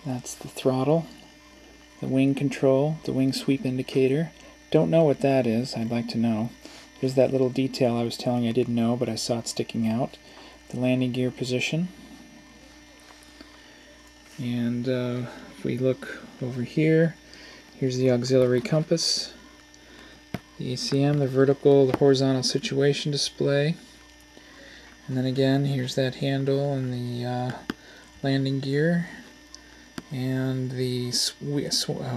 That's the throttle, the wing control, the wing sweep indicator. Don't know what that is. I'd like to know. There's that little detail I was telling you I didn't know, but I saw it sticking out. The landing gear position. And if we look over here, here's the auxiliary compass, the ACM, the vertical, the horizontal situation display. And then again, here's that handle and the landing gear, and the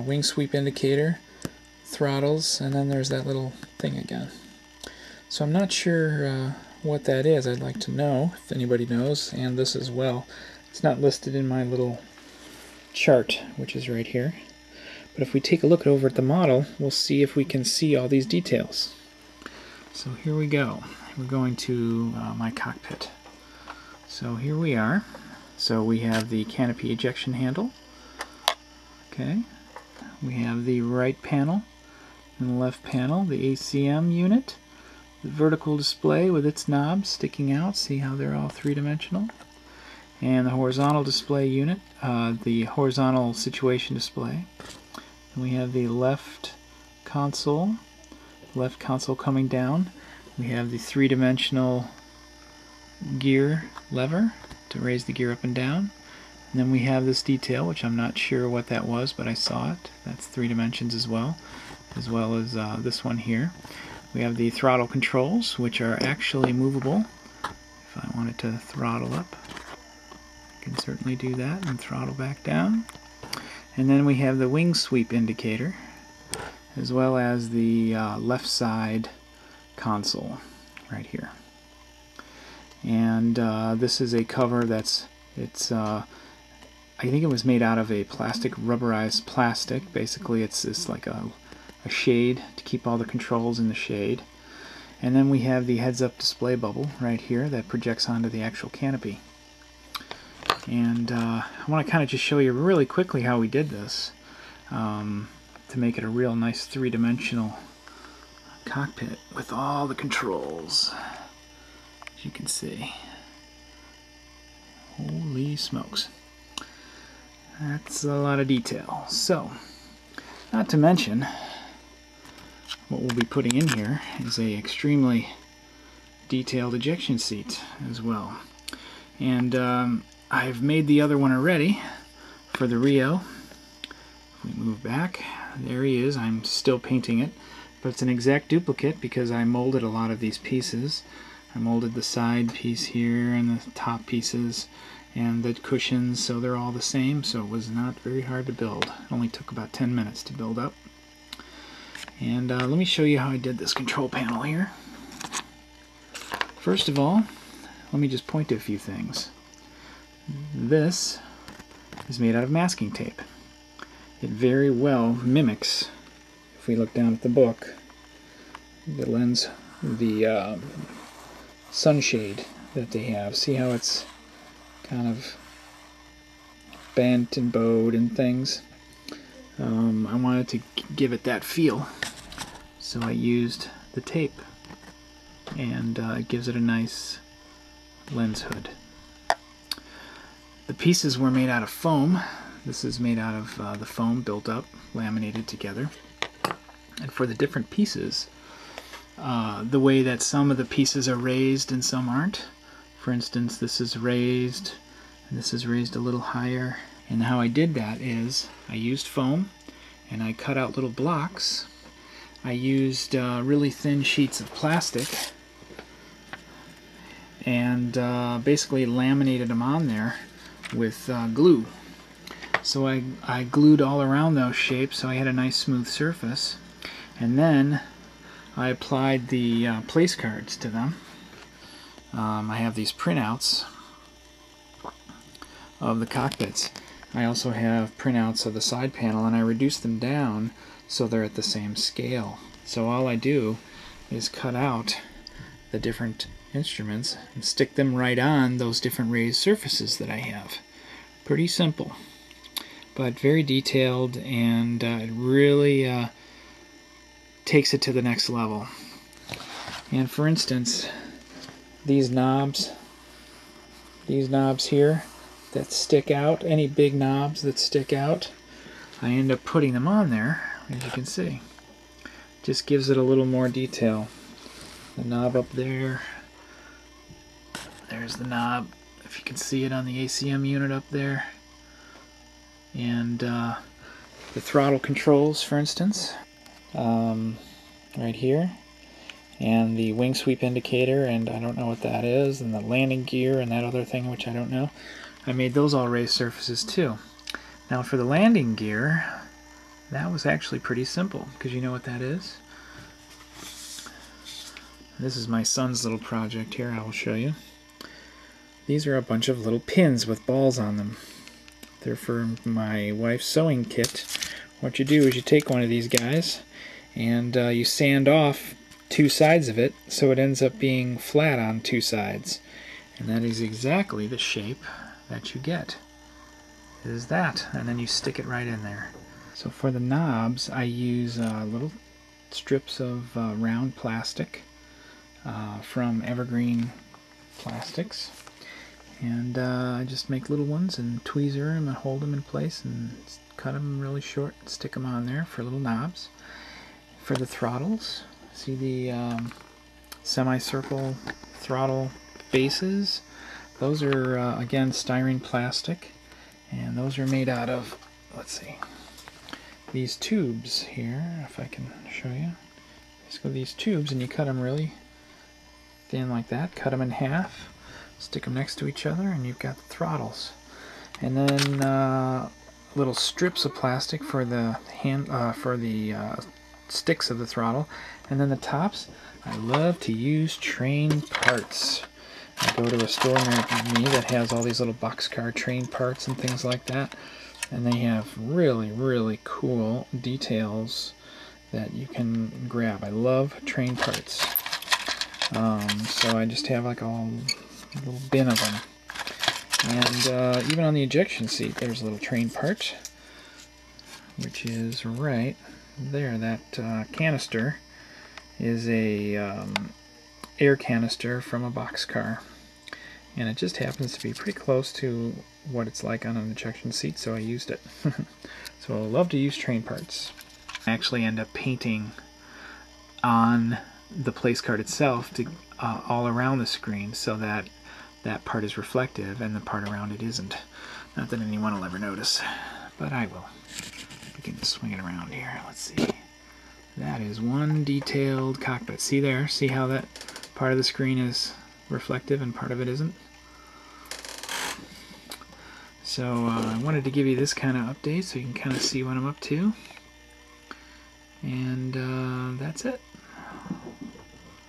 wing sweep indicator, throttles, and then there's that little thing again. So I'm not sure what that is. I'd like to know if anybody knows, and this as well. It's not listed in my little chart, which is right here. But if we take a look over at the model, we'll see if we can see all these details. So here we go. We're going to my cockpit. So here we are. So we have the canopy ejection handle. Okay. We have the right panel and the left panel, the ACM unit, the vertical display with its knobs sticking out. See how they're all three-dimensional? And the horizontal display unit, the horizontal situation display. And we have the left console coming down. We have the three-dimensional gear lever to raise the gear up and down. And then we have this detail, which I'm not sure what that was, but I saw it. That's 3 dimensions as well as this one here. We have the throttle controls, which are actually movable. If I wanted to throttle up, I can certainly do that and throttle back down. And then we have the wing sweep indicator, as well as the left side console right here. And this is a cover I think it was made out of a rubberized plastic. Basically it's like a shade to keep all the controls in the shade. And then we have the heads-up display bubble right here that projects onto the actual canopy. And I want to kind of just show you really quickly how we did this to make it a real nice three-dimensional cockpit with all the controls, as you can see. Holy smokes. That's a lot of detail. So, not to mention, what we'll be putting in here is a extremely detailed ejection seat as well. And I've made the other one already for the Rio. If we move back, there he is. I'm still painting it, but it's an exact duplicate because I molded a lot of these pieces. I molded the side piece here and the top pieces and the cushions, so they're all the same, so it was not very hard to build. It only took about 10 minutes to build up. And let me show you how I did this control panel here. First of all, let me just point to a few things. This is made out of masking tape. It very well mimics, if we look down at the book, the lens, the sunshade that they have. See how it's kind of bent and bowed and things. I wanted to give it that feel, so I used the tape, and it gives it a nice lens hood. The pieces were made out of foam. This is made out of the foam built up, laminated together. And for the different pieces, the way that some of the pieces are raised and some aren't. For instance, this is raised, and this is raised a little higher. And how I did that is I used foam, and I cut out little blocks. I used really thin sheets of plastic, and basically laminated them on there with glue. So I glued all around those shapes so I had a nice smooth surface. And then I applied the place cards to them. I have these printouts of the cockpits. I also have printouts of the side panel, and I reduced them down so they're at the same scale. So all I do is cut out the different instruments and stick them right on those different raised surfaces that I have. Pretty simple, but very detailed, and it really takes it to the next level. And for instance, these knobs here, that stick out, any big knobs that stick out, I end up putting them on there, as you can see. Just gives it a little more detail. The knob up there, there's the knob, if you can see it on the ACM unit up there. And the throttle controls, for instance, right here. And the wing sweep indicator, and I don't know what that is, and the landing gear and that other thing which I don't know. I made those all raised surfaces too. Now for the landing gear, that was actually pretty simple, because you know what that is? This is my son's little project here, I will show you. These are a bunch of little pins with balls on them. They're for my wife's sewing kit. What you do is you take one of these guys and you sand off 2 sides of it so it ends up being flat on 2 sides. And that is exactly the shape that you get. It is that, and then you stick it right in there. So for the knobs, I use little strips of round plastic from Evergreen Plastics, and I just make little ones and tweezer them and hold them in place and cut them really short and stick them on there for little knobs. For the throttles, see the semicircle throttle bases? Those are again styrene plastic, and those are made out of, let's see, these tubes here, if I can show you. Just go these tubes and you cut them really thin like that, cut them in half, stick them next to each other, and you've got the throttles. And then little strips of plastic for the sticks of the throttle, and then the tops. I love to use train parts. I go to a store near me that has all these little boxcar train parts and things like that, and they have really, really cool details that you can grab. I love train parts. So I just have like a little bin of them. And even on the ejection seat, there's a little train part, which is right there. That canister is a air canister from a boxcar, and it just happens to be pretty close to what it's like on an ejection seat, so I used it. So I love to use train parts. I actually end up painting on the place card itself to all around the screen, so that that part is reflective and the part around it isn't. Not that anyone will ever notice, but I will. We can swing it around here. Let's see. That is one detailed cockpit. See there? See how that part of the screen is reflective and part of it isn't? So I wanted to give you this kind of update so you can kind of see what I'm up to. And that's it.